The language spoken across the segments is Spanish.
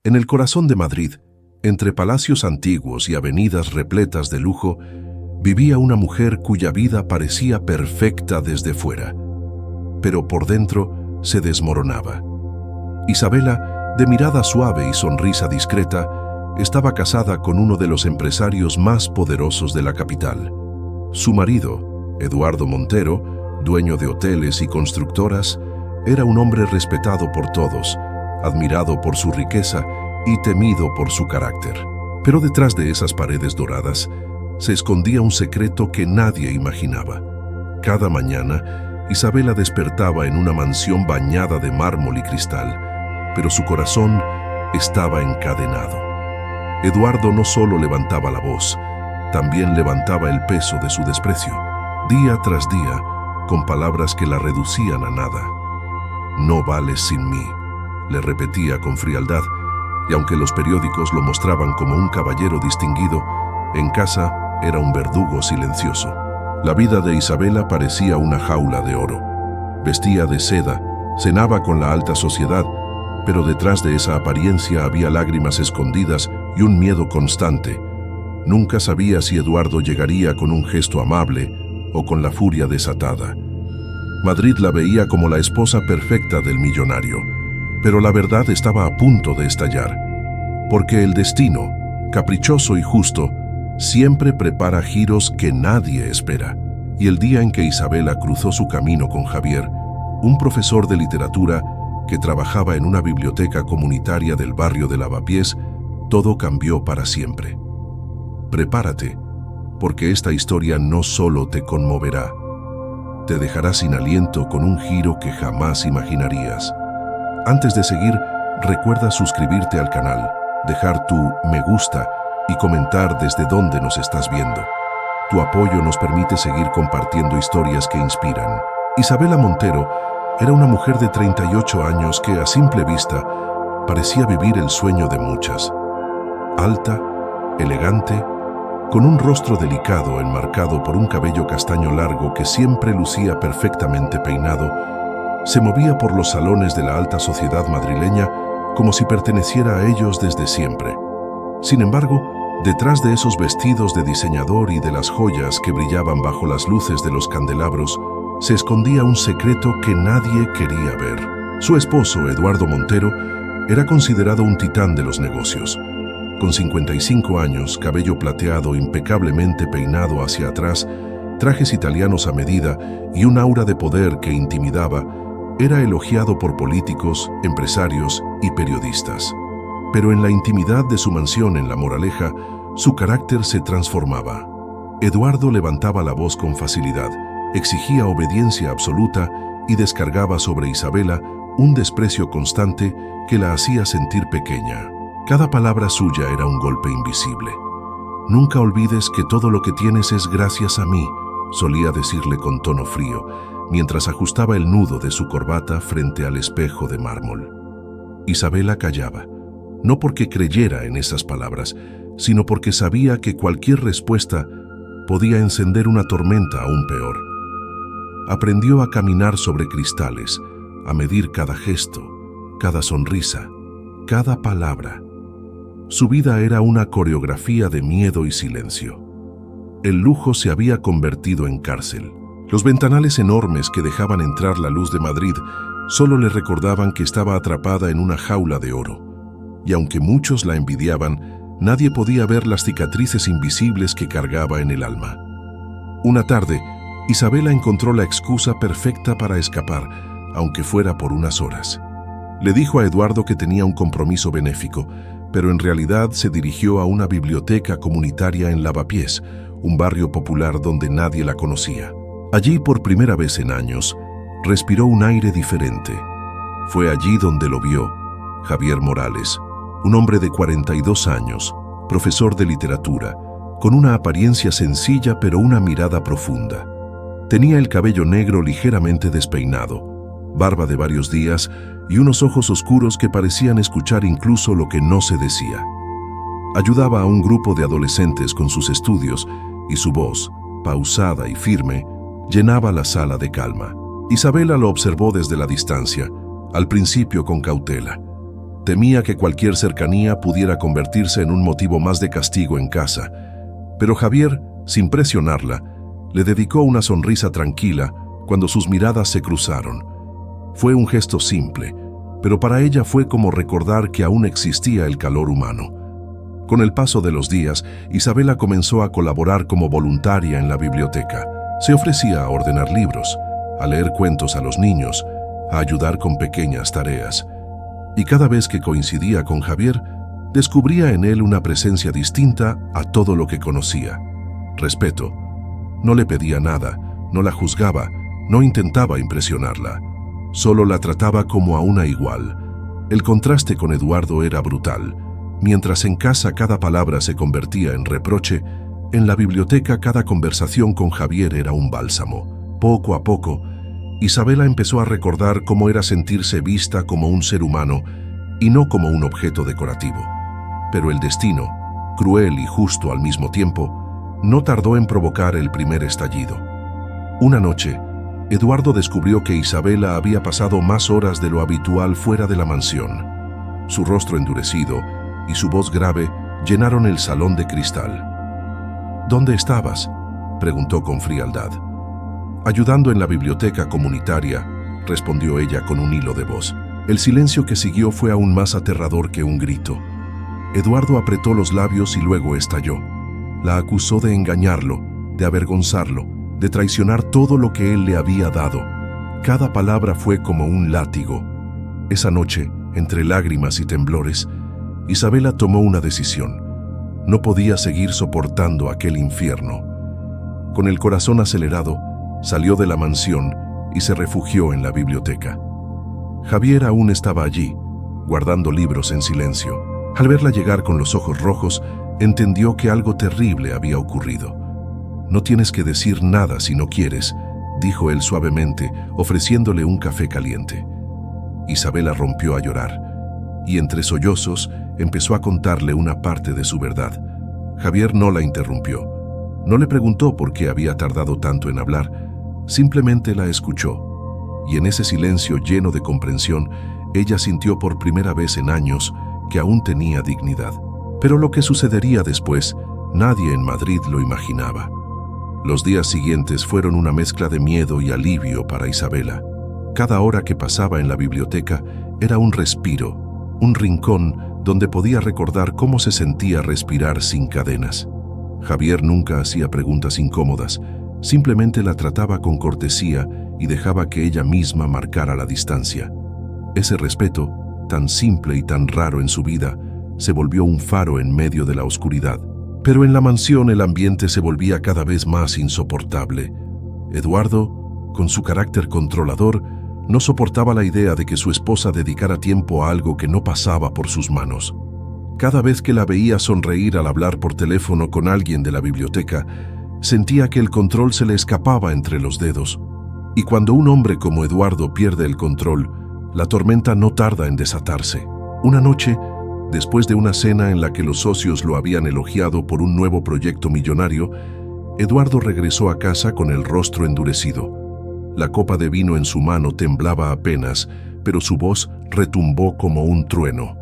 En el corazón de Madrid, entre palacios antiguos y avenidas repletas de lujo, vivía una mujer cuya vida parecía perfecta desde fuera, pero por dentro se desmoronaba. Isabela, de mirada suave y sonrisa discreta, estaba casada con uno de los empresarios más poderosos de la capital. Su marido, Eduardo Montero, dueño de hoteles y constructoras, era un hombre respetado por todos, admirado por su riqueza y temido por su carácter. Pero detrás de esas paredes doradas se escondía un secreto que nadie imaginaba. Cada mañana, Isabela despertaba en una mansión bañada de mármol y cristal, pero su corazón estaba encadenado. Eduardo no solo levantaba la voz, también levantaba el peso de su desprecio, día tras día, con palabras que la reducían a nada. «No vales sin mí», le repetía con frialdad, y aunque los periódicos lo mostraban como un caballero distinguido, en casa era un verdugo silencioso. La vida de Isabela parecía una jaula de oro. Vestía de seda, cenaba con la alta sociedad, pero detrás de esa apariencia había lágrimas escondidas y un miedo constante. Nunca sabía si Eduardo llegaría con un gesto amable o con la furia desatada. Madrid la veía como la esposa perfecta del millonario, pero la verdad estaba a punto de estallar, porque el destino, caprichoso y justo, siempre prepara giros que nadie espera. Y el día en que Isabela cruzó su camino con Javier, un profesor de literatura que trabajaba en una biblioteca comunitaria del barrio de Lavapiés, todo cambió para siempre. Prepárate, porque esta historia no solo te conmoverá, te dejará sin aliento con un giro que jamás imaginarías. Antes de seguir, recuerda suscribirte al canal, dejar tu me gusta y comentar desde dónde nos estás viendo. Tu apoyo nos permite seguir compartiendo historias que inspiran. Isabela Montero era una mujer de 38 años que, a simple vista, parecía vivir el sueño de muchas. Alta, elegante, con un rostro delicado enmarcado por un cabello castaño largo que siempre lucía perfectamente peinado, se movía por los salones de la alta sociedad madrileña como si perteneciera a ellos desde siempre. Sin embargo, detrás de esos vestidos de diseñador y de las joyas que brillaban bajo las luces de los candelabros, se escondía un secreto que nadie quería ver. Su esposo, Eduardo Montero, era considerado un titán de los negocios. Con 55 años, cabello plateado impecablemente peinado hacia atrás, trajes italianos a medida y un aura de poder que intimidaba, era elogiado por políticos, empresarios y periodistas. Pero en la intimidad de su mansión en La Moraleja, su carácter se transformaba. Eduardo levantaba la voz con facilidad, exigía obediencia absoluta y descargaba sobre Isabela un desprecio constante que la hacía sentir pequeña. Cada palabra suya era un golpe invisible. «Nunca olvides que todo lo que tienes es gracias a mí», solía decirle con tono frío, mientras ajustaba el nudo de su corbata frente al espejo de mármol. Isabela callaba, no porque creyera en esas palabras, sino porque sabía que cualquier respuesta podía encender una tormenta aún peor. Aprendió a caminar sobre cristales, a medir cada gesto, cada sonrisa, cada palabra. Su vida era una coreografía de miedo y silencio. El lujo se había convertido en cárcel. Los ventanales enormes que dejaban entrar la luz de Madrid solo le recordaban que estaba atrapada en una jaula de oro. Y aunque muchos la envidiaban, nadie podía ver las cicatrices invisibles que cargaba en el alma. Una tarde, Isabela encontró la excusa perfecta para escapar, aunque fuera por unas horas. Le dijo a Eduardo que tenía un compromiso benéfico, pero en realidad se dirigió a una biblioteca comunitaria en Lavapiés, un barrio popular donde nadie la conocía. Allí, por primera vez en años, respiró un aire diferente. Fue allí donde lo vio Javier Morales, un hombre de 42 años, profesor de literatura, con una apariencia sencilla pero una mirada profunda. Tenía el cabello negro ligeramente despeinado, barba de varios días y unos ojos oscuros que parecían escuchar incluso lo que no se decía. Ayudaba a un grupo de adolescentes con sus estudios y su voz, pausada y firme, llenaba la sala de calma. Isabela lo observó desde la distancia, al principio con cautela. Temía que cualquier cercanía pudiera convertirse en un motivo más de castigo en casa. Pero Javier, sin presionarla, le dedicó una sonrisa tranquila cuando sus miradas se cruzaron. Fue un gesto simple, pero para ella fue como recordar que aún existía el calor humano. Con el paso de los días, Isabela comenzó a colaborar como voluntaria en la biblioteca. Se ofrecía a ordenar libros, a leer cuentos a los niños, a ayudar con pequeñas tareas. Y cada vez que coincidía con Javier, descubría en él una presencia distinta a todo lo que conocía. Respeto. No le pedía nada, no la juzgaba, no intentaba impresionarla. Solo la trataba como a una igual. El contraste con Eduardo era brutal. Mientras en casa cada palabra se convertía en reproche, en la biblioteca cada conversación con Javier era un bálsamo. Poco a poco, Isabela empezó a recordar cómo era sentirse vista como un ser humano y no como un objeto decorativo. Pero el destino, cruel y justo al mismo tiempo, no tardó en provocar el primer estallido. Una noche, Eduardo descubrió que Isabela había pasado más horas de lo habitual fuera de la mansión. Su rostro endurecido y su voz grave llenaron el salón de cristal. ¿Dónde estabas?, preguntó con frialdad. Ayudando en la biblioteca comunitaria, respondió ella con un hilo de voz. El silencio que siguió fue aún más aterrador que un grito. Eduardo apretó los labios y luego estalló. La acusó de engañarlo, de avergonzarlo, de traicionar todo lo que él le había dado. Cada palabra fue como un látigo. Esa noche, entre lágrimas y temblores, Isabela tomó una decisión. No podía seguir soportando aquel infierno. Con el corazón acelerado, salió de la mansión y se refugió en la biblioteca. Javier aún estaba allí, guardando libros en silencio. Al verla llegar con los ojos rojos, entendió que algo terrible había ocurrido. «No tienes que decir nada si no quieres», dijo él suavemente, ofreciéndole un café caliente. Isabela rompió a llorar, y entre sollozos empezó a contarle una parte de su verdad. Javier no la interrumpió. No le preguntó por qué había tardado tanto en hablar, simplemente la escuchó. Y en ese silencio lleno de comprensión, ella sintió por primera vez en años que aún tenía dignidad. Pero lo que sucedería después, nadie en Madrid lo imaginaba. Los días siguientes fueron una mezcla de miedo y alivio para Isabela. Cada hora que pasaba en la biblioteca era un respiro, un rincón donde podía recordar cómo se sentía respirar sin cadenas. Javier nunca hacía preguntas incómodas, simplemente la trataba con cortesía y dejaba que ella misma marcara la distancia. Ese respeto, tan simple y tan raro en su vida, se volvió un faro en medio de la oscuridad. Pero en la mansión el ambiente se volvía cada vez más insoportable. Eduardo, con su carácter controlador, no soportaba la idea de que su esposa dedicara tiempo a algo que no pasaba por sus manos. Cada vez que la veía sonreír al hablar por teléfono con alguien de la biblioteca, sentía que el control se le escapaba entre los dedos. Y cuando un hombre como Eduardo pierde el control, la tormenta no tarda en desatarse. Una noche, después de una cena en la que los socios lo habían elogiado por un nuevo proyecto millonario, Eduardo regresó a casa con el rostro endurecido. La copa de vino en su mano temblaba apenas, pero su voz retumbó como un trueno.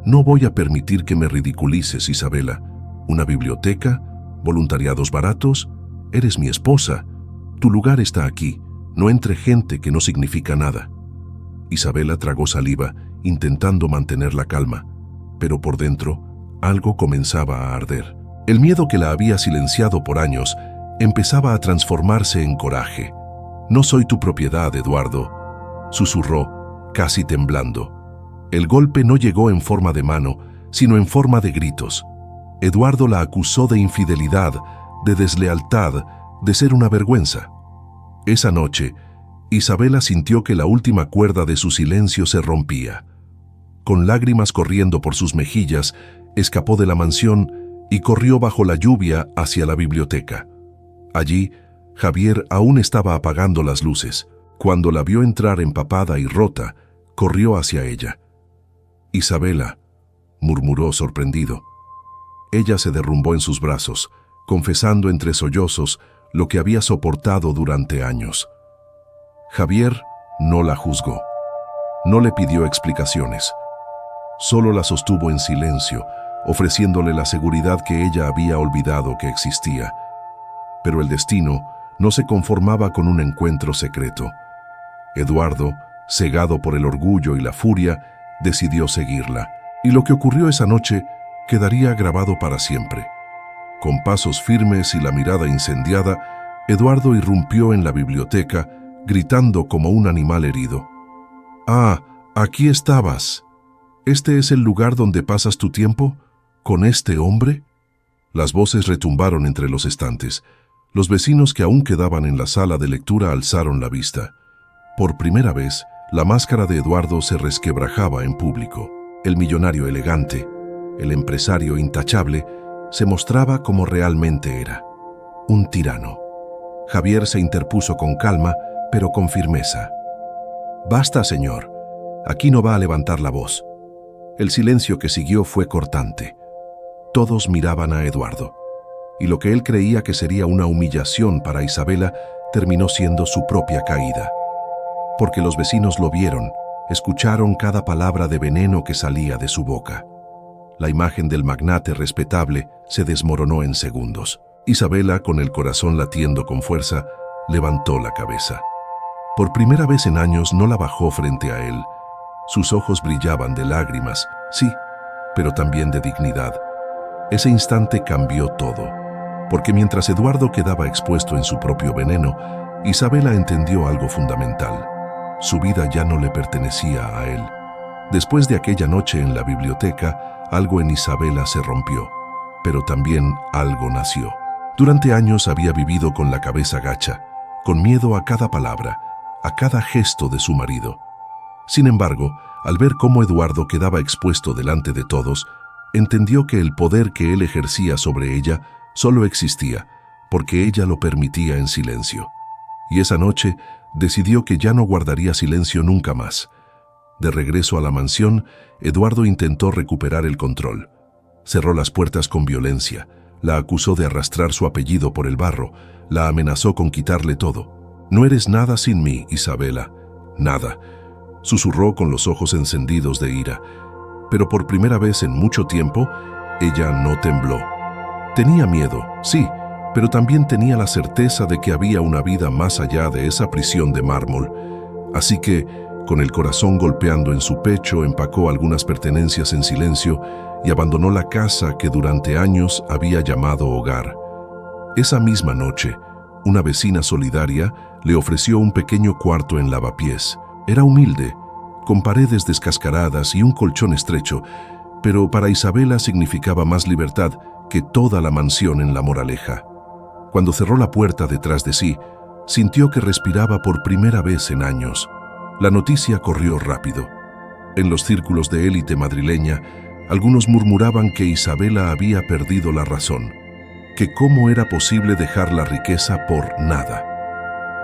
«No voy a permitir que me ridiculices, Isabela. ¿Una biblioteca? ¿Voluntariados baratos? Eres mi esposa. Tu lugar está aquí, no entre gente que no significa nada». Isabela tragó saliva, intentando mantener la calma, pero por dentro algo comenzaba a arder. El miedo que la había silenciado por años empezaba a transformarse en coraje. «No soy tu propiedad, Eduardo», susurró, casi temblando. El golpe no llegó en forma de mano, sino en forma de gritos. Eduardo la acusó de infidelidad, de deslealtad, de ser una vergüenza. Esa noche, Isabela sintió que la última cuerda de su silencio se rompía. Con lágrimas corriendo por sus mejillas, escapó de la mansión y corrió bajo la lluvia hacia la biblioteca. Allí, Javier aún estaba apagando las luces. Cuando la vio entrar empapada y rota, corrió hacia ella. «Isabela», murmuró sorprendido. Ella se derrumbó en sus brazos, confesando entre sollozos lo que había soportado durante años. Javier no la juzgó. No le pidió explicaciones. solo la sostuvo en silencio, ofreciéndole la seguridad que ella había olvidado que existía. Pero el destino no se conformaba con un encuentro secreto. Eduardo, cegado por el orgullo y la furia, decidió seguirla, y lo que ocurrió esa noche quedaría grabado para siempre. Con pasos firmes y la mirada incendiada, Eduardo irrumpió en la biblioteca, gritando como un animal herido. «¡Ah, aquí estabas! ¿Este es el lugar donde pasas tu tiempo? ¿Con este hombre?» Las voces retumbaron entre los estantes. Los vecinos que aún quedaban en la sala de lectura alzaron la vista. Por primera vez, la máscara de Eduardo se resquebrajaba en público. El millonario elegante, el empresario intachable, se mostraba como realmente era: un tirano. Javier se interpuso con calma, pero con firmeza. «Basta, señor. Aquí no va a levantar la voz». El silencio que siguió fue cortante. Todos miraban a Eduardo, y lo que él creía que sería una humillación para Isabela terminó siendo su propia caída. Porque los vecinos lo vieron, escucharon cada palabra de veneno que salía de su boca. La imagen del magnate respetable se desmoronó en segundos. Isabela, con el corazón latiendo con fuerza, levantó la cabeza. Por primera vez en años no la bajó frente a él. Sus ojos brillaban de lágrimas, sí, pero también de dignidad. Ese instante cambió todo, porque mientras Eduardo quedaba expuesto en su propio veneno, Isabela entendió algo fundamental. Su vida ya no le pertenecía a él. Después de aquella noche en la biblioteca, algo en Isabela se rompió, pero también algo nació. Durante años había vivido con la cabeza gacha, con miedo a cada palabra, a cada gesto de su marido. Sin embargo, al ver cómo Eduardo quedaba expuesto delante de todos, entendió que el poder que él ejercía sobre ella solo existía porque ella lo permitía en silencio. Y esa noche decidió que ya no guardaría silencio nunca más. De regreso a la mansión, Eduardo intentó recuperar el control. Cerró las puertas con violencia, la acusó de arrastrar su apellido por el barro, la amenazó con quitarle todo. «No eres nada sin mí, Isabela, nada», susurró con los ojos encendidos de ira. Pero por primera vez en mucho tiempo, ella no tembló. Tenía miedo, sí, pero también tenía la certeza de que había una vida más allá de esa prisión de mármol. Así que, con el corazón golpeando en su pecho, empacó algunas pertenencias en silencio y abandonó la casa que durante años había llamado hogar. Esa misma noche, una vecina solidaria le ofreció un pequeño cuarto en lavapiés. Era humilde, con paredes descascaradas y un colchón estrecho, pero para Isabela significaba más libertad que toda la mansión en La Moraleja. Cuando cerró la puerta detrás de sí, sintió que respiraba por primera vez en años. La noticia corrió rápido. En los círculos de élite madrileña, algunos murmuraban que Isabela había perdido la razón, que cómo era posible dejar la riqueza por nada.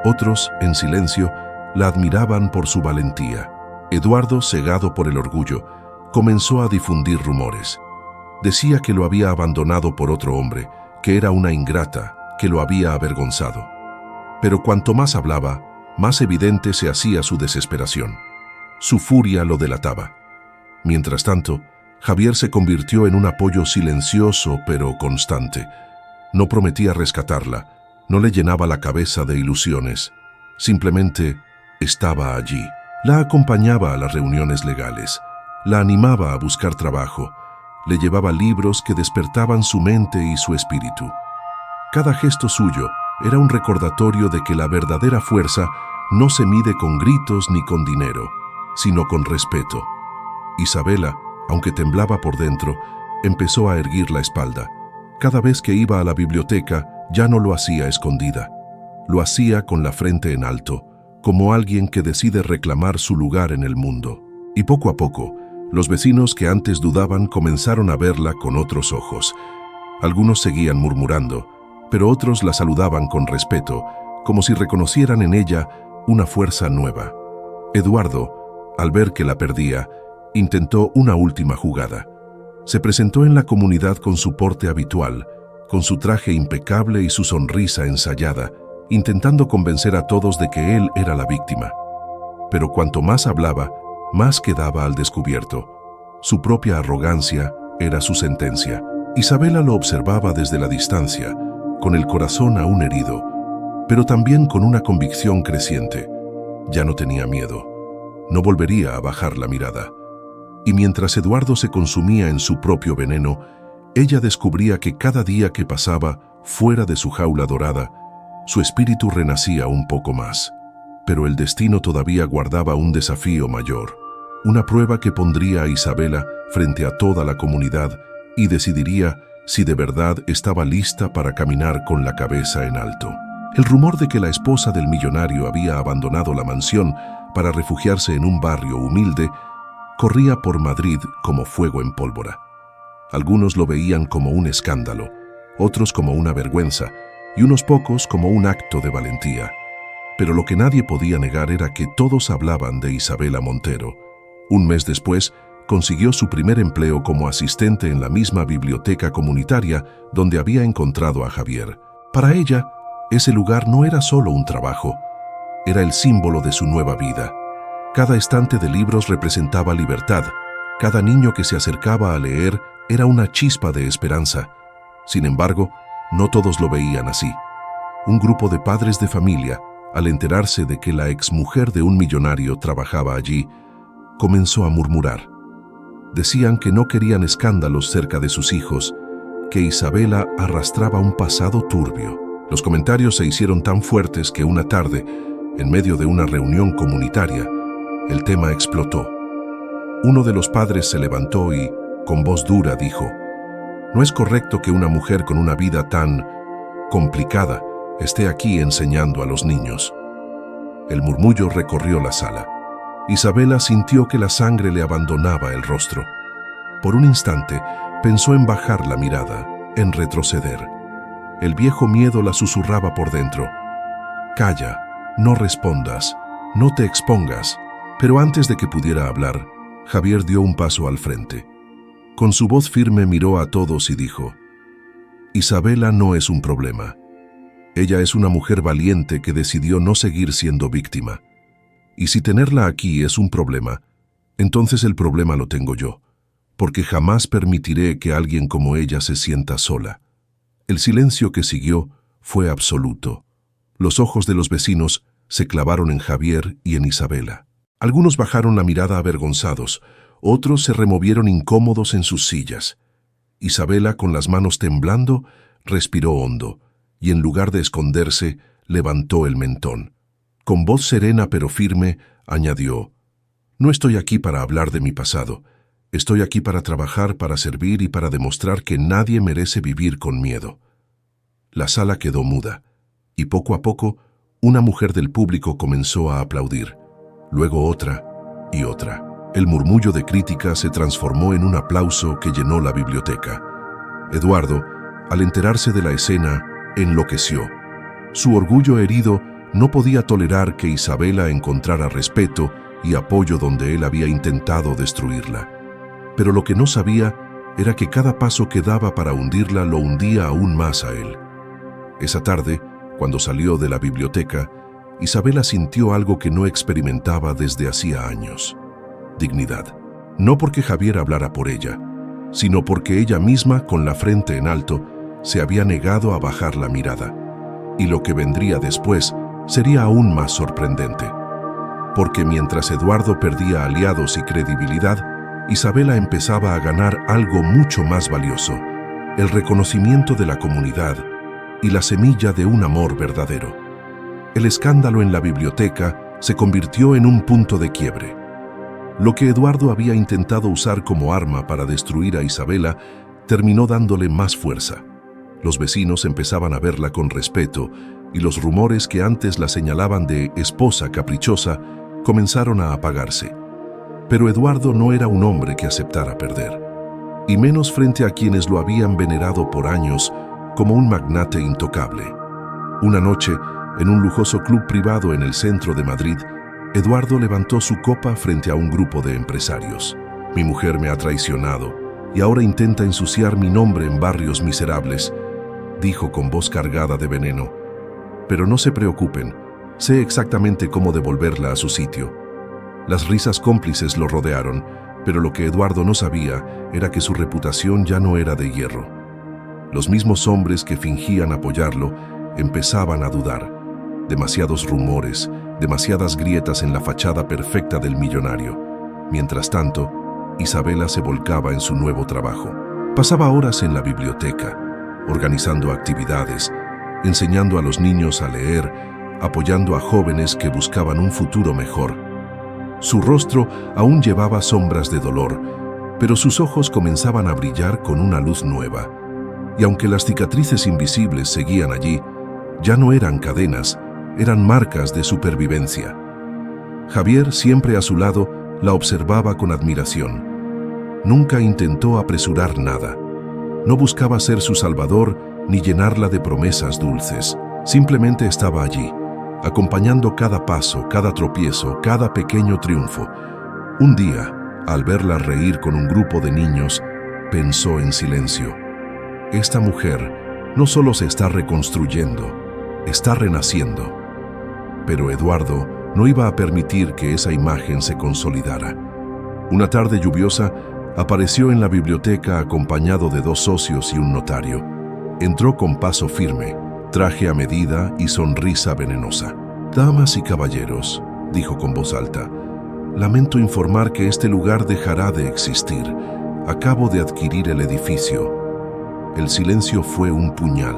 Otros, en silencio, la admiraban por su valentía. Eduardo, cegado por el orgullo, comenzó a difundir rumores. Decía que lo había abandonado por otro hombre, que era una ingrata, que lo había avergonzado. Pero cuanto más hablaba, más evidente se hacía su desesperación. Su furia lo delataba. Mientras tanto, Javier se convirtió en un apoyo silencioso pero constante. No prometía rescatarla, no le llenaba la cabeza de ilusiones. Simplemente estaba allí. La acompañaba a las reuniones legales, la animaba a buscar trabajo, le llevaba libros que despertaban su mente y su espíritu. Cada gesto suyo era un recordatorio de que la verdadera fuerza no se mide con gritos ni con dinero, sino con respeto. Isabela, aunque temblaba por dentro, empezó a erguir la espalda. Cada vez que iba a la biblioteca, ya no lo hacía escondida. Lo hacía con la frente en alto, como alguien que decide reclamar su lugar en el mundo. Y poco a poco, los vecinos que antes dudaban comenzaron a verla con otros ojos. Algunos seguían murmurando, pero otros la saludaban con respeto, como si reconocieran en ella una fuerza nueva. Eduardo, al ver que la perdía, intentó una última jugada. Se presentó en la comunidad con su porte habitual, con su traje impecable y su sonrisa ensayada, intentando convencer a todos de que él era la víctima. Pero cuanto más hablaba, más quedaba al descubierto. Su propia arrogancia era su sentencia. Isabela lo observaba desde la distancia, con el corazón aún herido, pero también con una convicción creciente. Ya no tenía miedo. No volvería a bajar la mirada. Y mientras Eduardo se consumía en su propio veneno, ella descubría que cada día que pasaba fuera de su jaula dorada, su espíritu renacía un poco más. Pero el destino todavía guardaba un desafío mayor, una prueba que pondría a Isabela frente a toda la comunidad y decidiría si de verdad estaba lista para caminar con la cabeza en alto. El rumor de que la esposa del millonario había abandonado la mansión para refugiarse en un barrio humilde corría por Madrid como fuego en pólvora. Algunos lo veían como un escándalo, otros como una vergüenza y unos pocos como un acto de valentía. Pero lo que nadie podía negar era que todos hablaban de Isabela Montero. Un mes después, consiguió su primer empleo como asistente en la misma biblioteca comunitaria donde había encontrado a Javier. Para ella, ese lugar no era solo un trabajo, era el símbolo de su nueva vida. Cada estante de libros representaba libertad, cada niño que se acercaba a leer era una chispa de esperanza. Sin embargo, no todos lo veían así. Un grupo de padres de familia, al enterarse de que la exmujer de un millonario trabajaba allí, comenzó a murmurar. Decían que no querían escándalos cerca de sus hijos, que Isabela arrastraba un pasado turbio. Los comentarios se hicieron tan fuertes que una tarde, en medio de una reunión comunitaria, el tema explotó. Uno de los padres se levantó y, con voz dura, dijo: «No es correcto que una mujer con una vida tan complicada esté aquí enseñando a los niños». El murmullo recorrió la sala. Isabela sintió que la sangre le abandonaba el rostro. Por un instante, pensó en bajar la mirada, en retroceder. El viejo miedo la susurraba por dentro. «Calla, no respondas, no te expongas». Pero antes de que pudiera hablar, Javier dio un paso al frente. Con su voz firme miró a todos y dijo: «Isabela no es un problema. Ella es una mujer valiente que decidió no seguir siendo víctima. Y si tenerla aquí es un problema, entonces el problema lo tengo yo, porque jamás permitiré que alguien como ella se sienta sola». El silencio que siguió fue absoluto. Los ojos de los vecinos se clavaron en Javier y en Isabela. Algunos bajaron la mirada avergonzados, otros se removieron incómodos en sus sillas. Isabela, con las manos temblando, respiró hondo y en lugar de esconderse, levantó el mentón. Con voz serena pero firme, añadió: «No estoy aquí para hablar de mi pasado. Estoy aquí para trabajar, para servir y para demostrar que nadie merece vivir con miedo». La sala quedó muda, y poco a poco, una mujer del público comenzó a aplaudir. Luego otra y otra. El murmullo de crítica se transformó en un aplauso que llenó la biblioteca. Eduardo, al enterarse de la escena, enloqueció. Su orgullo herido no podía tolerar que Isabela encontrara respeto y apoyo donde él había intentado destruirla. Pero lo que no sabía era que cada paso que daba para hundirla lo hundía aún más a él. Esa tarde, cuando salió de la biblioteca, Isabela sintió algo que no experimentaba desde hacía años: dignidad. No porque Javier hablara por ella, sino porque ella misma, con la frente en alto, se había negado a bajar la mirada. Y lo que vendría después sería aún más sorprendente. Porque mientras Eduardo perdía aliados y credibilidad, Isabela empezaba a ganar algo mucho más valioso: el reconocimiento de la comunidad y la semilla de un amor verdadero. El escándalo en la biblioteca se convirtió en un punto de quiebre. Lo que Eduardo había intentado usar como arma para destruir a Isabela terminó dándole más fuerza. Los vecinos empezaban a verla con respeto y los rumores que antes la señalaban de esposa caprichosa comenzaron a apagarse. Pero Eduardo no era un hombre que aceptara perder, y menos frente a quienes lo habían venerado por años como un magnate intocable. Una noche, en un lujoso club privado en el centro de Madrid, Eduardo levantó su copa frente a un grupo de empresarios. «Mi mujer me ha traicionado y ahora intenta ensuciar mi nombre en barrios miserables», dijo con voz cargada de veneno. «Pero no se preocupen, sé exactamente cómo devolverla a su sitio». Las risas cómplices lo rodearon, Pero lo que Eduardo no sabía era que su reputación ya no era de hierro. Los mismos hombres que fingían apoyarlo empezaban a dudar. Demasiados rumores, demasiadas grietas en la fachada perfecta del millonario. Mientras tanto, Isabela se volcaba en su nuevo trabajo. Pasaba horas en la biblioteca, organizando actividades, enseñando a los niños a leer, apoyando a jóvenes que buscaban un futuro mejor. Su rostro aún llevaba sombras de dolor, pero sus ojos comenzaban a brillar con una luz nueva. Y aunque las cicatrices invisibles seguían allí, ya no eran cadenas, eran marcas de supervivencia. Javier, siempre a su lado, la observaba con admiración. Nunca intentó apresurar nada. No buscaba ser su salvador ni llenarla de promesas dulces. Simplemente estaba allí, acompañando cada paso, cada tropiezo, cada pequeño triunfo. Un día, al verla reír con un grupo de niños, pensó en silencio: esta mujer no solo se está reconstruyendo, está renaciendo. Pero Eduardo no iba a permitir que esa imagen se consolidara. Una tarde lluviosa, apareció en la biblioteca acompañado de 2 socios y un notario. Entró con paso firme, traje a medida y sonrisa venenosa. «Damas y caballeros», dijo con voz alta, «lamento informar que este lugar dejará de existir. Acabo de adquirir el edificio». El silencio fue un puñal.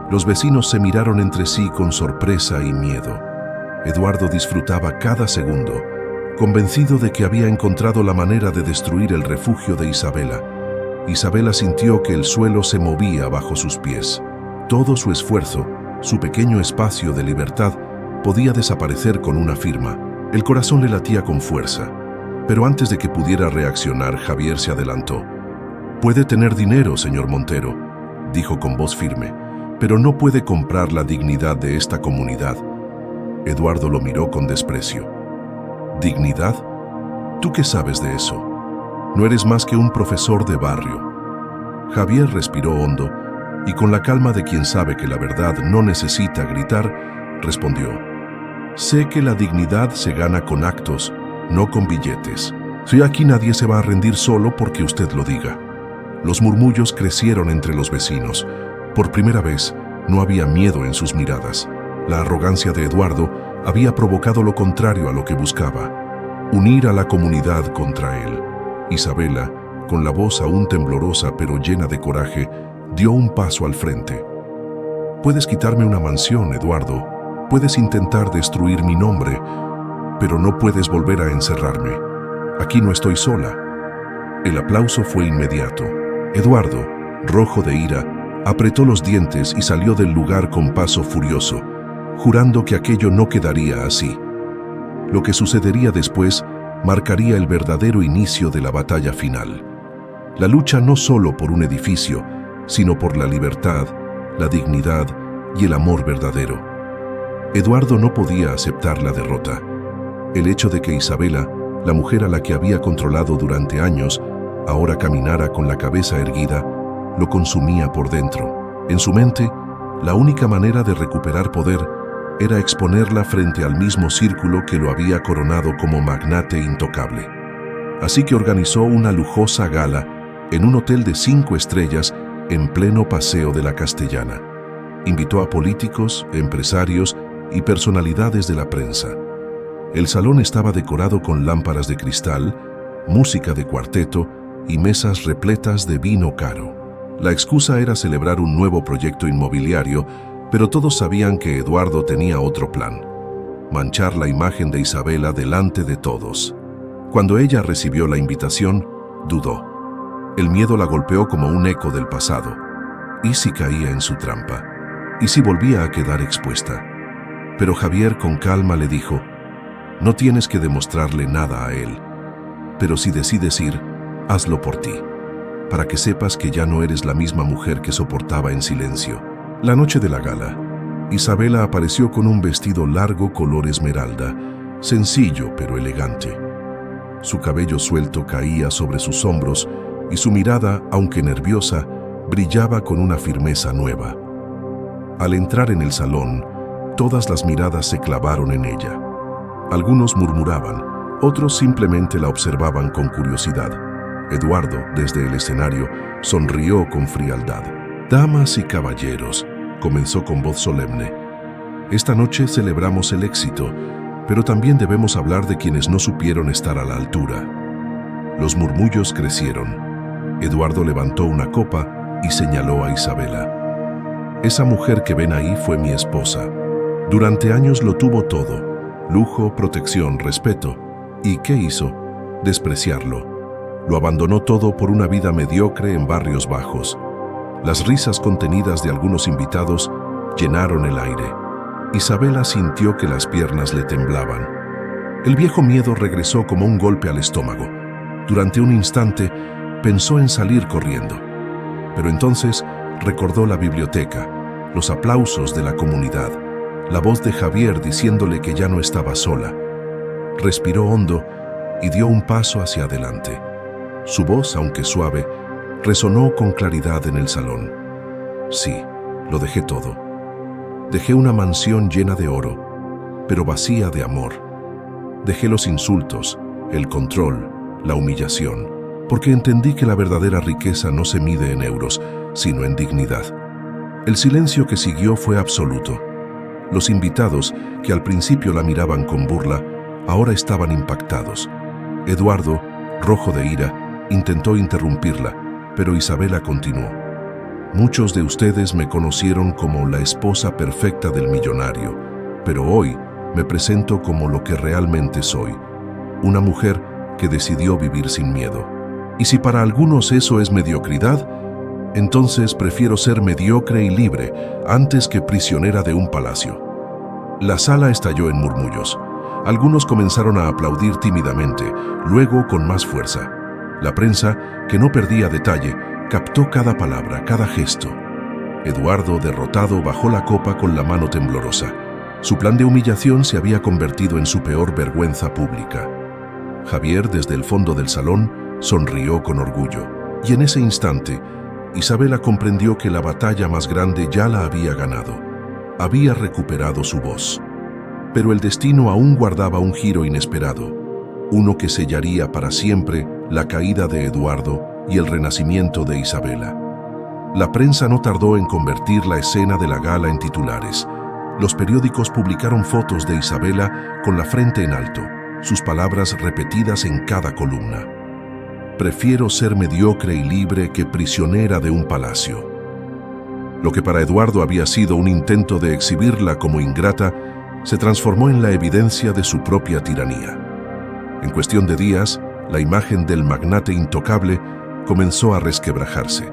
Los vecinos se miraron entre sí con sorpresa y miedo. Eduardo disfrutaba cada segundo, convencido de que había encontrado la manera de destruir el refugio de Isabela. Isabela sintió que el suelo se movía bajo sus pies. Todo su esfuerzo, su pequeño espacio de libertad, podía desaparecer con una firma. El corazón le latía con fuerza. Pero antes de que pudiera reaccionar, Javier se adelantó. «Puede tener dinero, señor Montero», dijo con voz firme, «pero no puede comprar la dignidad de esta comunidad». Eduardo lo miró con desprecio. «¿Dignidad? ¿Tú qué sabes de eso? No eres más que un profesor de barrio». Javier respiró hondo y con la calma de quien sabe que la verdad no necesita gritar, respondió: «Sé que la dignidad se gana con actos, no con billetes. Si aquí nadie se va a rendir solo porque usted lo diga». Los murmullos crecieron entre los vecinos. Por primera vez, no había miedo en sus miradas. La arrogancia de Eduardo había provocado lo contrario a lo que buscaba: unir a la comunidad contra él. Isabela, con la voz aún temblorosa pero llena de coraje, dio un paso al frente. «Puedes quitarme una mansión, Eduardo. Puedes intentar destruir mi nombre, pero no puedes volver a encerrarme. Aquí no estoy sola». El aplauso fue inmediato. Eduardo, rojo de ira, apretó los dientes y salió del lugar con paso furioso, jurando que aquello no quedaría así. Lo que sucedería después marcaría el verdadero inicio de la batalla final. La lucha no solo por un edificio, sino por la libertad, la dignidad y el amor verdadero. Eduardo no podía aceptar la derrota. El hecho de que Isabela, la mujer a la que había controlado durante años, ahora caminara con la cabeza erguida, lo consumía por dentro. En su mente, la única manera de recuperar poder era exponerla frente al mismo círculo que lo había coronado como magnate intocable. Así que organizó una lujosa gala en un hotel de 5 estrellas en pleno Paseo de la Castellana. Invitó a políticos, empresarios y personalidades de la prensa. El salón estaba decorado con lámparas de cristal, música de cuarteto y mesas repletas de vino caro. La excusa era celebrar un nuevo proyecto inmobiliario, pero todos sabían que Eduardo tenía otro plan: manchar la imagen de Isabela delante de todos. Cuando ella recibió la invitación, dudó. El miedo la golpeó como un eco del pasado. ¿Y si caía en su trampa? ¿Y si volvía a quedar expuesta? Pero Javier con calma le dijo: «No tienes que demostrarle nada a él, pero si decides ir, hazlo por ti, para que sepas que ya no eres la misma mujer que soportaba en silencio». La noche de la gala, Isabela apareció con un vestido largo color esmeralda, sencillo pero elegante. Su cabello suelto caía sobre sus hombros y su mirada, aunque nerviosa, brillaba con una firmeza nueva. Al entrar en el salón, todas las miradas se clavaron en ella. Algunos murmuraban: Otros simplemente la observaban con curiosidad. Eduardo, desde el escenario, sonrió con frialdad. «Damas y caballeros», comenzó con voz solemne, «esta noche celebramos el éxito, pero también debemos hablar de quienes no supieron estar a la altura». Los murmullos crecieron. Eduardo levantó una copa y señaló a Isabela. «Esa mujer que ven ahí fue mi esposa. Durante años lo tuvo todo: lujo, protección, respeto. ¿Y qué hizo? Despreciarlo. Lo abandonó todo por una vida mediocre en barrios bajos. Las risas contenidas de algunos invitados llenaron el aire. Isabela sintió que las piernas le temblaban. El viejo miedo regresó como un golpe al estómago. Durante un instante pensó en salir corriendo, pero entonces recordó la biblioteca, los aplausos de la comunidad, la voz de Javier diciéndole que ya no estaba sola. Respiró hondo y dio un paso hacia adelante. Su voz, aunque suave, resonó con claridad en el salón. «Sí, lo dejé todo. Dejé una mansión llena de oro, pero vacía de amor. Dejé los insultos, el control, la humillación, porque entendí que la verdadera riqueza no se mide en euros, sino en dignidad». El silencio que siguió fue absoluto. Los invitados, que al principio la miraban con burla, ahora estaban impactados. Eduardo, rojo de ira, intentó interrumpirla, pero Isabela continuó. «Muchos de ustedes me conocieron como la esposa perfecta del millonario, pero hoy me presento como lo que realmente soy, una mujer que decidió vivir sin miedo. Y si para algunos eso es mediocridad, entonces prefiero ser mediocre y libre antes que prisionera de un palacio». La sala estalló en murmullos. Algunos comenzaron a aplaudir tímidamente, luego con más fuerza. La prensa, que no perdía detalle, captó cada palabra, cada gesto. Eduardo, derrotado, bajó la copa con la mano temblorosa. Su plan de humillación se había convertido en su peor vergüenza pública. Javier, desde el fondo del salón, sonrió con orgullo. Y en ese instante, Isabela comprendió que la batalla más grande ya la había ganado. Había recuperado su voz. Pero el destino aún guardaba un giro inesperado, uno que sellaría para siempre la caída de Eduardo y el renacimiento de Isabela. La prensa no tardó en convertir la escena de la gala en titulares. Los periódicos publicaron fotos de Isabela con la frente en alto, sus palabras repetidas en cada columna. «Prefiero ser mediocre y libre que prisionera de un palacio». Lo que para Eduardo había sido un intento de exhibirla como ingrata, se transformó en la evidencia de su propia tiranía. En cuestión de días, la imagen del magnate intocable comenzó a resquebrajarse.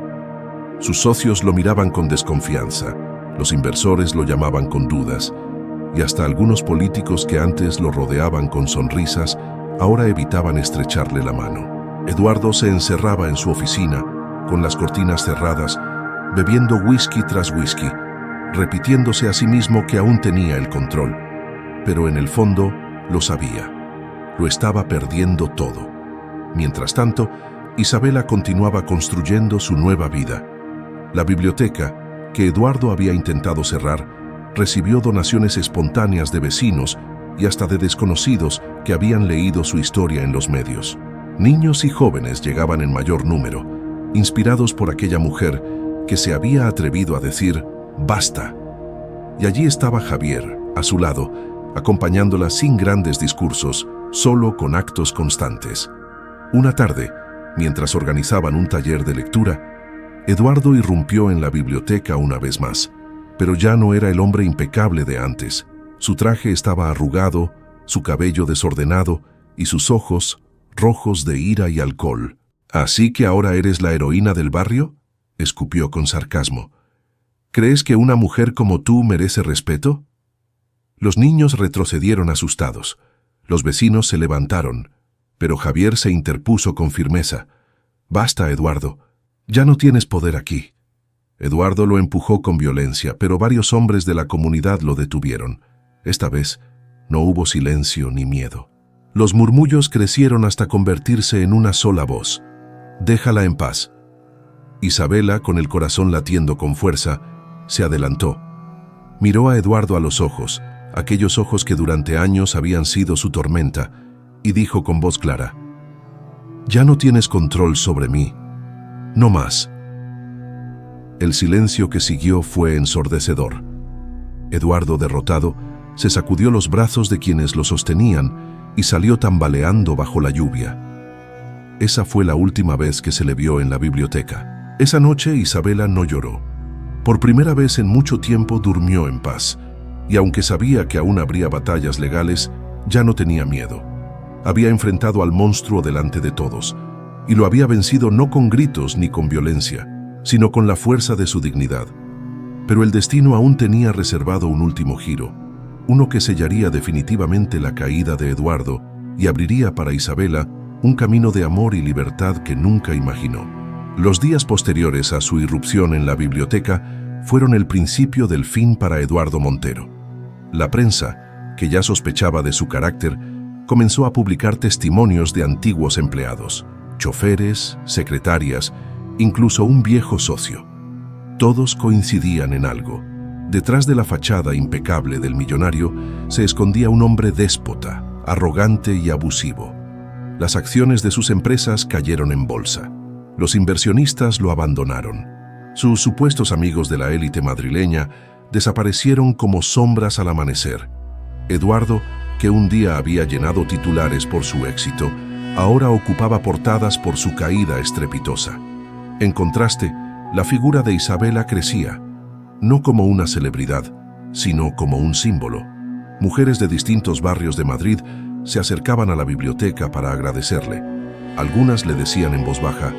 Sus socios lo miraban con desconfianza, los inversores lo llamaban con dudas, y hasta algunos políticos que antes lo rodeaban con sonrisas, ahora evitaban estrecharle la mano. Eduardo se encerraba en su oficina, con las cortinas cerradas, bebiendo whisky tras whisky, repitiéndose a sí mismo que aún tenía el control, pero en el fondo lo sabía. Lo estaba perdiendo todo. Mientras tanto, Isabela continuaba construyendo su nueva vida. La biblioteca, que Eduardo había intentado cerrar, recibió donaciones espontáneas de vecinos y hasta de desconocidos que habían leído su historia en los medios. Niños y jóvenes llegaban en mayor número, inspirados por aquella mujer que se había atrevido a decir «basta». Y allí estaba Javier, a su lado, acompañándola sin grandes discursos, solo con actos constantes. Una tarde, mientras organizaban un taller de lectura, Eduardo irrumpió en la biblioteca una vez más, pero ya no era el hombre impecable de antes. Su traje estaba arrugado, su cabello desordenado y sus ojos rojos de ira y alcohol. «¿Así que ahora eres la heroína del barrio?», escupió con sarcasmo. «¿Crees que una mujer como tú merece respeto?». Los niños retrocedieron asustados. Los vecinos se levantaron, pero Javier se interpuso con firmeza. «Basta, Eduardo. Ya no tienes poder aquí». Eduardo lo empujó con violencia, pero varios hombres de la comunidad lo detuvieron. Esta vez no hubo silencio ni miedo. Los murmullos crecieron hasta convertirse en una sola voz. «Déjala en paz». Isabela, con el corazón latiendo con fuerza, se adelantó. Miró a Eduardo a los ojos, aquellos ojos que durante años habían sido su tormenta, y dijo con voz clara: «Ya no tienes control sobre mí, no más». El silencio que siguió fue ensordecedor. Eduardo, derrotado, se sacudió los brazos de quienes lo sostenían y salió tambaleando bajo la lluvia. Esa fue la última vez que se le vio en la biblioteca. Esa noche Isabela no lloró. Por primera vez en mucho tiempo durmió en paz, y aunque sabía que aún habría batallas legales, ya no tenía miedo. Había enfrentado al monstruo delante de todos, y lo había vencido no con gritos ni con violencia, sino con la fuerza de su dignidad. Pero el destino aún tenía reservado un último giro, uno que sellaría definitivamente la caída de Eduardo y abriría para Isabela un camino de amor y libertad que nunca imaginó. Los días posteriores a su irrupción en la biblioteca fueron el principio del fin para Eduardo Montero. La prensa, que ya sospechaba de su carácter, comenzó a publicar testimonios de antiguos empleados, choferes, secretarias, incluso un viejo socio. Todos coincidían en algo. Detrás de la fachada impecable del millonario se escondía un hombre déspota, arrogante y abusivo. Las acciones de sus empresas cayeron en bolsa. Los inversionistas lo abandonaron. Sus supuestos amigos de la élite madrileña desaparecieron como sombras al amanecer. Eduardo, que un día había llenado titulares por su éxito, ahora ocupaba portadas por su caída estrepitosa. En contraste, la figura de Isabela crecía, no como una celebridad, sino como un símbolo. Mujeres de distintos barrios de Madrid se acercaban a la biblioteca para agradecerle. Algunas le decían en voz baja: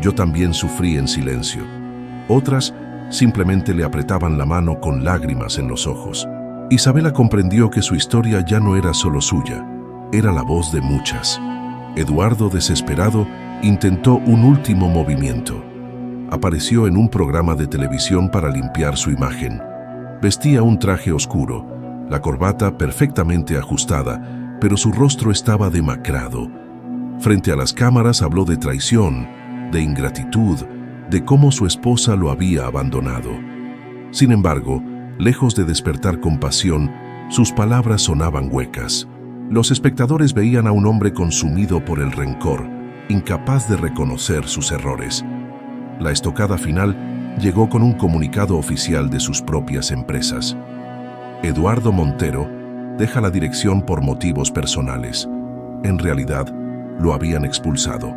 «Yo también sufrí en silencio». Otras simplemente le apretaban la mano con lágrimas en los ojos. Isabela comprendió que su historia ya no era solo suya, era la voz de muchas. Eduardo, desesperado, intentó un último movimiento. Apareció en un programa de televisión para limpiar su imagen. Vestía un traje oscuro, la corbata perfectamente ajustada, pero su rostro estaba demacrado. Frente a las cámaras habló de traición, de ingratitud, de cómo su esposa lo había abandonado. Sin embargo, lejos de despertar compasión, sus palabras sonaban huecas. Los espectadores veían a un hombre consumido por el rencor, incapaz de reconocer sus errores. La estocada final llegó con un comunicado oficial de sus propias empresas. Eduardo Montero deja la dirección por motivos personales. En realidad, lo habían expulsado.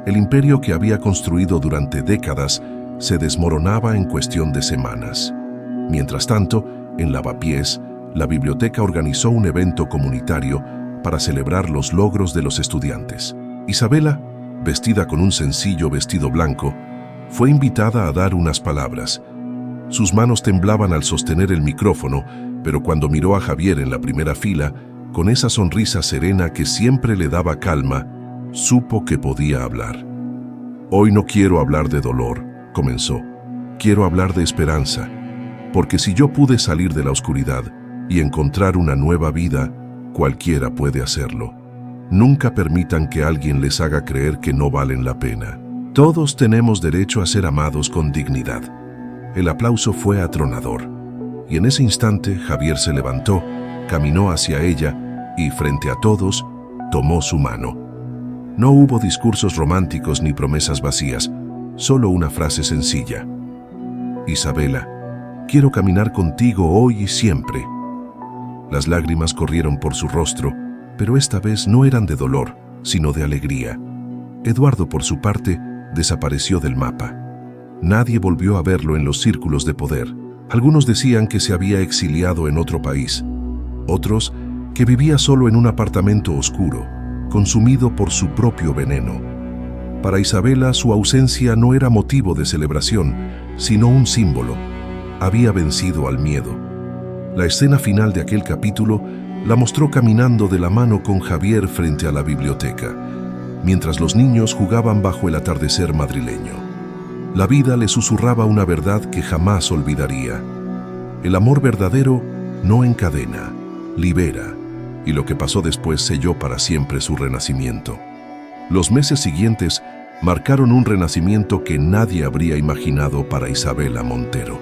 El imperio que había construido durante décadas se desmoronaba en cuestión de semanas. Mientras tanto, en Lavapiés, la biblioteca organizó un evento comunitario para celebrar los logros de los estudiantes. Isabela, vestida con un sencillo vestido blanco, fue invitada a dar unas palabras. Sus manos temblaban al sostener el micrófono, pero cuando miró a Javier en la primera fila, con esa sonrisa serena que siempre le daba calma, supo que podía hablar. «Hoy no quiero hablar de dolor», comenzó. «Quiero hablar de esperanza, porque si yo pude salir de la oscuridad y encontrar una nueva vida, cualquiera puede hacerlo. Nunca permitan que alguien les haga creer que no valen la pena. Todos tenemos derecho a ser amados con dignidad». El aplauso fue atronador, y en ese instante Javier se levantó, caminó hacia ella y, frente a todos, tomó su mano. No hubo discursos románticos ni promesas vacías, solo una frase sencilla: «Isabela, quiero caminar contigo hoy y siempre». Las lágrimas corrieron por su rostro, pero esta vez no eran de dolor, sino de alegría. Eduardo, por su parte, desapareció del mapa. Nadie volvió a verlo en los círculos de poder. Algunos decían que se había exiliado en otro país. Otros, que vivía solo en un apartamento oscuro, consumido por su propio veneno. Para Isabela, su ausencia no era motivo de celebración, sino un símbolo. Había vencido al miedo. La escena final de aquel capítulo la mostró caminando de la mano con Javier frente a la biblioteca, mientras los niños jugaban bajo el atardecer madrileño. La vida le susurraba una verdad que jamás olvidaría. El amor verdadero no encadena, libera, y lo que pasó después selló para siempre su renacimiento. Los meses siguientes marcaron un renacimiento que nadie habría imaginado para Isabela Montero.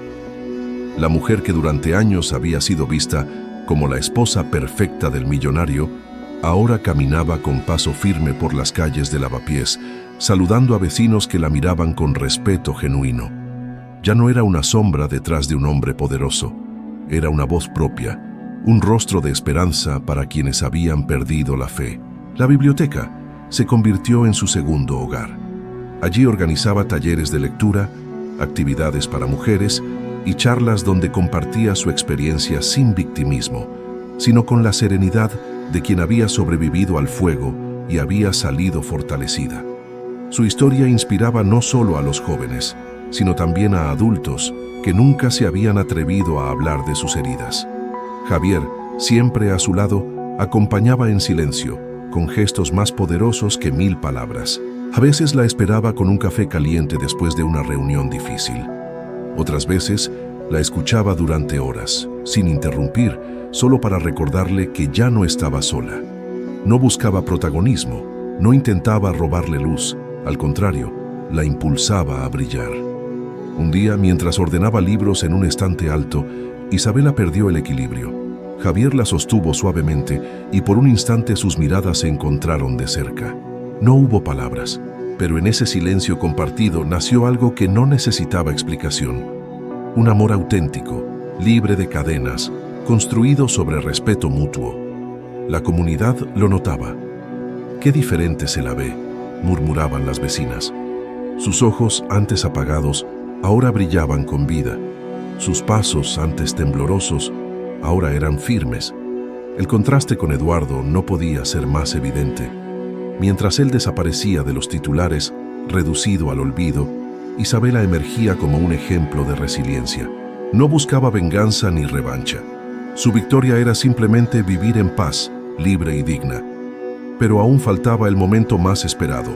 La mujer que durante años había sido vista como la esposa perfecta del millonario, Ahora caminaba con paso firme por las calles de Lavapiés, saludando a vecinos que la miraban con respeto genuino. Ya no era una sombra detrás de un hombre poderoso, era una voz propia, un rostro de esperanza para quienes habían perdido la fe. La biblioteca se convirtió en su segundo hogar. Allí organizaba talleres de lectura, actividades para mujeres y charlas donde compartía su experiencia sin victimismo, sino con la serenidad de quien había sobrevivido al fuego y había salido fortalecida. Su historia inspiraba no solo a los jóvenes, sino también a adultos que nunca se habían atrevido a hablar de sus heridas. Javier, siempre a su lado, acompañaba en silencio, con gestos más poderosos que 1000 palabras. A veces la esperaba con un café caliente después de una reunión difícil. Otras veces la escuchaba durante horas, sin interrumpir, solo para recordarle que ya no estaba sola. No buscaba protagonismo, no intentaba robarle luz, al contrario, la impulsaba a brillar. Un día, mientras ordenaba libros en un estante alto, Isabela perdió el equilibrio. Javier la sostuvo suavemente y por un instante sus miradas se encontraron de cerca. No hubo palabras, pero en ese silencio compartido nació algo que no necesitaba explicación. Un amor auténtico, libre de cadenas, construido sobre respeto mutuo. La comunidad lo notaba. «Qué diferente se la ve», murmuraban las vecinas. Sus ojos, antes apagados, ahora brillaban con vida. Sus pasos, antes temblorosos, ahora eran firmes. El contraste con Eduardo no podía ser más evidente. Mientras él desaparecía de los titulares, reducido al olvido, Isabela emergía como un ejemplo de resiliencia. No buscaba venganza ni revancha. Su victoria era simplemente vivir en paz, libre y digna. Pero aún faltaba el momento más esperado,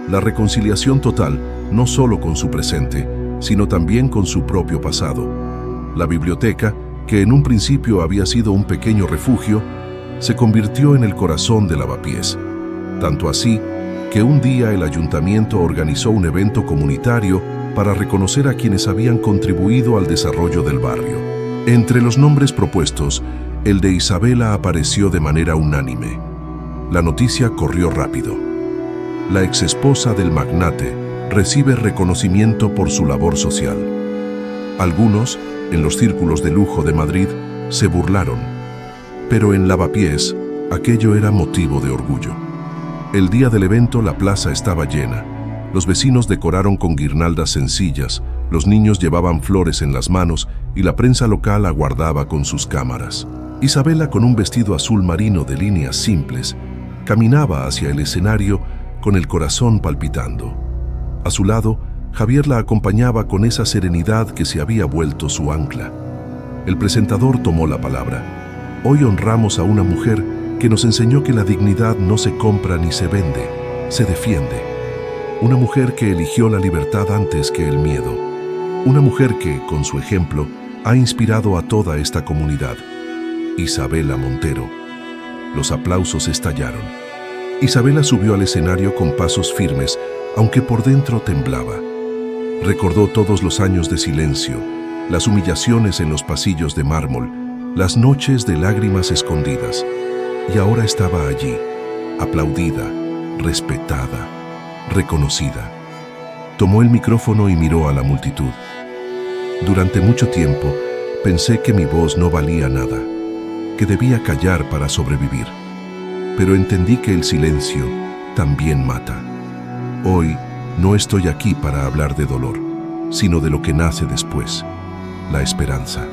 la reconciliación total, no solo con su presente, sino también con su propio pasado. La biblioteca, que en un principio había sido un pequeño refugio, se convirtió en el corazón de Lavapiés. Tanto así que un día el ayuntamiento organizó un evento comunitario para reconocer a quienes habían contribuido al desarrollo del barrio. Entre los nombres propuestos, el de Isabela apareció de manera unánime. La noticia corrió rápido. La exesposa del magnate recibe reconocimiento por su labor social. Algunos, en los círculos de lujo de Madrid, se burlaron, pero en Lavapiés aquello era motivo de orgullo. El día del evento la plaza estaba llena. Los vecinos decoraron con guirnaldas sencillas, los niños llevaban flores en las manos y la prensa local aguardaba con sus cámaras. Isabela, con un vestido azul marino de líneas simples, caminaba hacia el escenario con el corazón palpitando. A su lado, Javier la acompañaba con esa serenidad que se había vuelto su ancla. El presentador tomó la palabra. Hoy honramos a una mujer que nos enseñó que la dignidad no se compra ni se vende, se defiende. Una mujer que eligió la libertad antes que el miedo. Una mujer que, con su ejemplo, ha inspirado a toda esta comunidad. Isabela Montero. Los aplausos estallaron. Isabela subió al escenario con pasos firmes, aunque por dentro temblaba. Recordó todos los años de silencio, las humillaciones en los pasillos de mármol, las noches de lágrimas escondidas. Y ahora estaba allí, aplaudida, respetada, reconocida. Tomó el micrófono y miró a la multitud. Durante mucho tiempo pensé que mi voz no valía nada, que debía callar para sobrevivir. Pero entendí que el silencio también mata. Hoy no estoy aquí para hablar de dolor, sino de lo que nace después, la esperanza.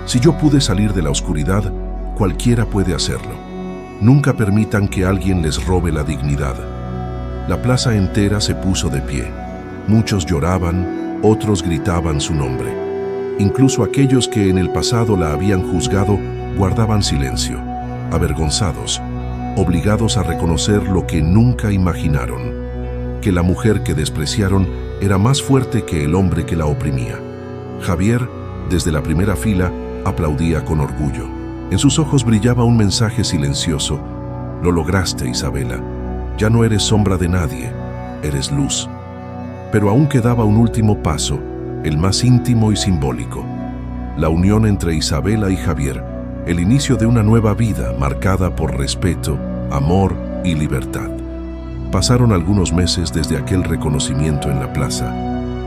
Si yo pude salir de la oscuridad, cualquiera puede hacerlo. Nunca permitan que alguien les robe la dignidad. La plaza entera se puso de pie. Muchos lloraban, otros gritaban su nombre. Incluso aquellos que en el pasado la habían juzgado guardaban silencio, avergonzados, obligados a reconocer lo que nunca imaginaron, que la mujer que despreciaron era más fuerte que el hombre que la oprimía. Javier, desde la primera fila, aplaudía con orgullo. En sus ojos brillaba un mensaje silencioso. Lo lograste, Isabela. Ya no eres sombra de nadie, eres luz. Pero aún quedaba un último paso, el más íntimo y simbólico. La unión entre Isabela y Javier, el inicio de una nueva vida marcada por respeto, amor y libertad. Pasaron algunos meses desde aquel reconocimiento en la plaza.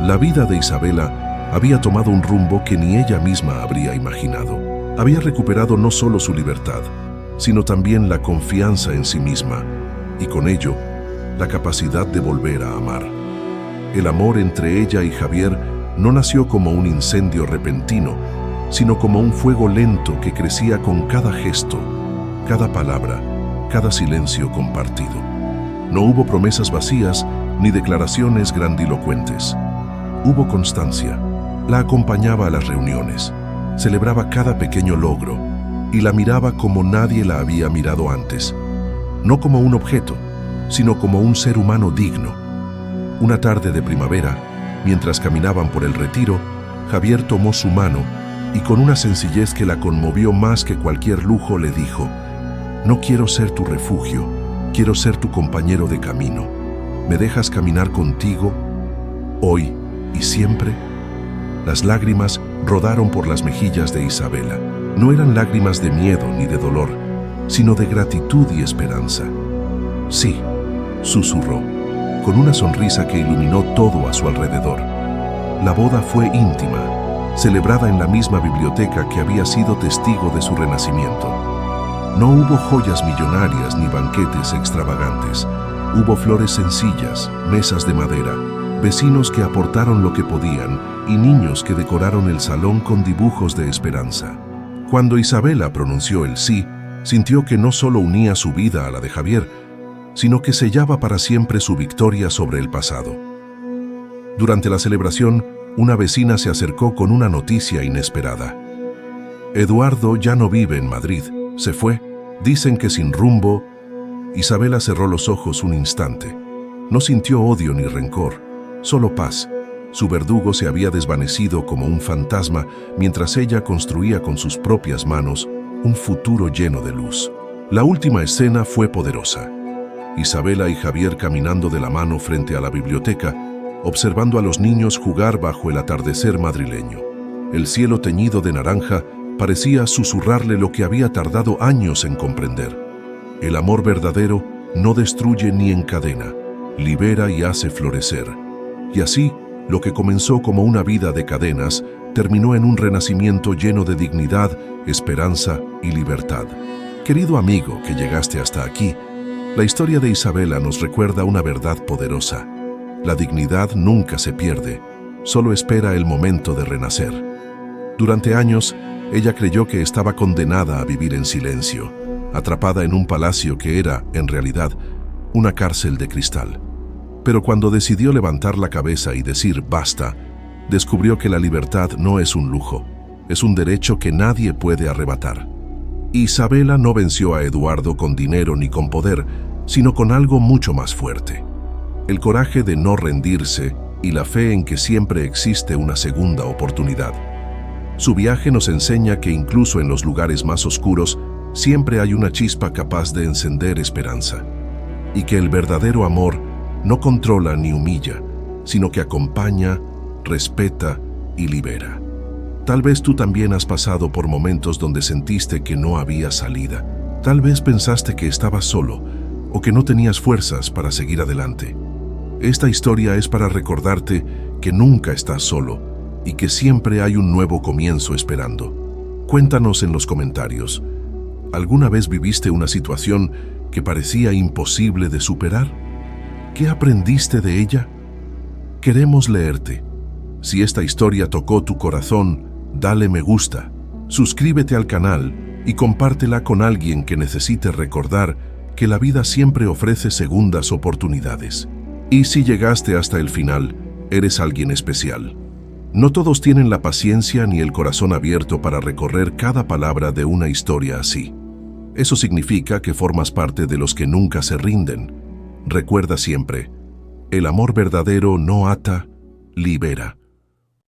La vida de Isabela había tomado un rumbo que ni ella misma habría imaginado. Había recuperado no solo su libertad, sino también la confianza en sí misma, y con ello, la capacidad de volver a amar. El amor entre ella y Javier no nació como un incendio repentino, sino como un fuego lento que crecía con cada gesto, cada palabra, cada silencio compartido. No hubo promesas vacías ni declaraciones grandilocuentes. Hubo constancia. La acompañaba a las reuniones, celebraba cada pequeño logro y la miraba como nadie la había mirado antes. No como un objeto, sino como un ser humano digno. Una tarde de primavera, mientras caminaban por el retiro, Javier tomó su mano y con una sencillez que la conmovió más que cualquier lujo le dijo: «No quiero ser tu refugio, quiero ser tu compañero de camino. ¿Me dejas caminar contigo hoy y siempre?». Las lágrimas rodaron por las mejillas de Isabela. No eran lágrimas de miedo ni de dolor, sino de gratitud y esperanza. «Sí», susurró, con una sonrisa que iluminó todo a su alrededor. La boda fue íntima, celebrada en la misma biblioteca que había sido testigo de su renacimiento. No hubo joyas millonarias ni banquetes extravagantes. Hubo flores sencillas, mesas de madera, vecinos que aportaron lo que podían y niños que decoraron el salón con dibujos de esperanza. Cuando Isabela pronunció el sí, sintió que no solo unía su vida a la de Javier, sino que sellaba para siempre su victoria sobre el pasado. Durante la celebración, una vecina se acercó con una noticia inesperada. «Eduardo ya no vive en Madrid, se fue, dicen que sin rumbo». Isabela cerró los ojos un instante. No sintió odio ni rencor, solo paz. Su verdugo se había desvanecido como un fantasma mientras ella construía con sus propias manos un futuro lleno de luz. La última escena fue poderosa. Isabela y Javier caminando de la mano frente a la biblioteca, observando a los niños jugar bajo el atardecer madrileño. El cielo teñido de naranja parecía susurrarle lo que había tardado años en comprender. El amor verdadero no destruye ni encadena, libera y hace florecer. Y así, lo que comenzó como una vida de cadenas, terminó en un renacimiento lleno de dignidad, esperanza y libertad. Querido amigo que llegaste hasta aquí, la historia de Isabela nos recuerda una verdad poderosa. La dignidad nunca se pierde, solo espera el momento de renacer. Durante años, ella creyó que estaba condenada a vivir en silencio, atrapada en un palacio que era, en realidad, una cárcel de cristal. Pero cuando decidió levantar la cabeza y decir basta, descubrió que la libertad no es un lujo, es un derecho que nadie puede arrebatar. Isabela no venció a Eduardo con dinero ni con poder, sino con algo mucho más fuerte: el coraje de no rendirse y la fe en que siempre existe una segunda oportunidad. Su viaje nos enseña que incluso en los lugares más oscuros siempre hay una chispa capaz de encender esperanza, y que el verdadero amor no controla ni humilla, sino que acompaña, respeta y libera. Tal vez tú también has pasado por momentos donde sentiste que no había salida. Tal vez pensaste que estabas solo o que no tenías fuerzas para seguir adelante. Esta historia es para recordarte que nunca estás solo y que siempre hay un nuevo comienzo esperando. Cuéntanos en los comentarios, ¿alguna vez viviste una situación que parecía imposible de superar? ¿Qué aprendiste de ella? Queremos leerte. Si esta historia tocó tu corazón, dale me gusta, suscríbete al canal y compártela con alguien que necesite recordar que la vida siempre ofrece segundas oportunidades. Y si llegaste hasta el final, eres alguien especial. No todos tienen la paciencia ni el corazón abierto para recorrer cada palabra de una historia así. Eso significa que formas parte de los que nunca se rinden. Recuerda siempre, el amor verdadero no ata, libera.